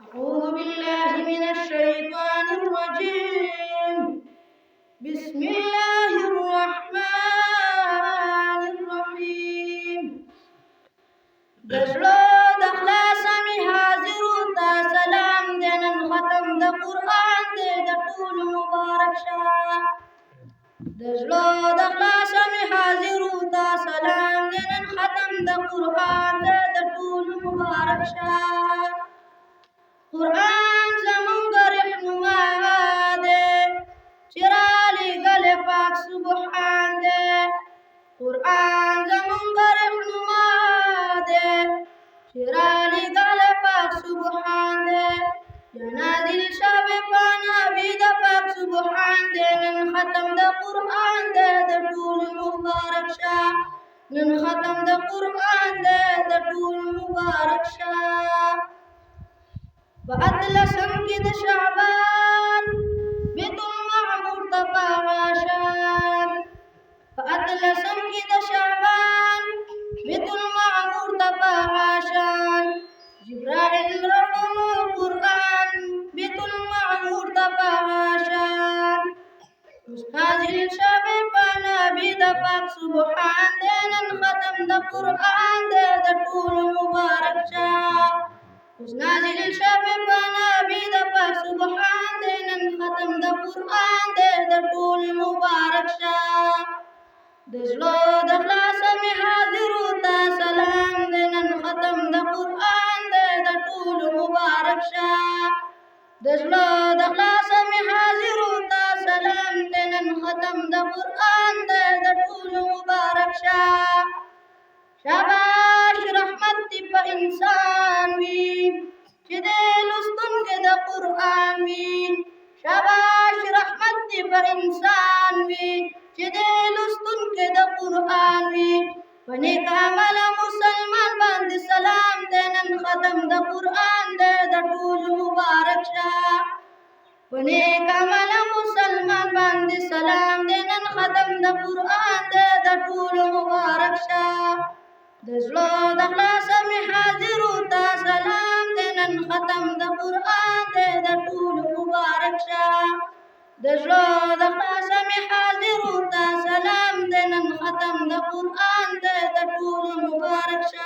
أعوذ بالله من الشيطان الرجيم. بسم الله الرحمن الرحيم. دزلو دخلاص می حاضر تا سلام دینن ختم د قرآن دے د ټول مبارک شاه. دزلو دخلاص می حاضر تا سلام دینن ختم د قرآن دے د ټول مبارک شاه. قرآن زمونږ رهنما دے چرالی گل پاک سبحان دے. قرآن زمونږ رهنما دے چرالی گل پاک سبحان دے. جنا دل شاب پانا بید پاک سبحان دے. نن ختم د قرآن دے د ټول مبارک شاه. نن ختم د قرآن دے د ټول مبارک شاه. بأطلسم کی د شعبان بیت المعمور تپاغاشان. بأطلسم کی د شعبان بیت المعمور تپاغاشان. جبرائیل رڑو قرآن بیت المعمور تپاغاشان. مستازل شب پانا بید پاک سبحان دے. نن ختم د قرآن دے د ټول مبارک شاه. نازل شب پانا بید پاک سبحان دے. نن ختم د قرآن دے د ټول مبارک شاه. دزلو دخلاص می حاضر تا سلام دے. نن ختم د قرآن دے د ټول مبارک شاه. دزلو دخلاص می حاضر تا سلام دے. نن ختم د قرآن دے د ټول مبارک شاه. شاباش رحمت دی په انسان وی چې دې لوستونکي د قرآن وي. شاباش رحمت دی په انسان وی چې دې لوستونکي د قرآن وي. په نیک عمل مسلمان باندې سلام دے. نن ختم د قرآن دے د ټول مبارک شاه. په نیک عمل مسلمان باندې سلام دے. نن ختم د قرآن دے د ټول مبارک شاه. دزلو دخلاص می حاضر تا سلام دے. نن ختم د قرآن دے د ټول مبارک شاه. دزلو دخلاص می حاضر تا سلام دے. نن ختم د قرآن دے د ټول مبارک شاه.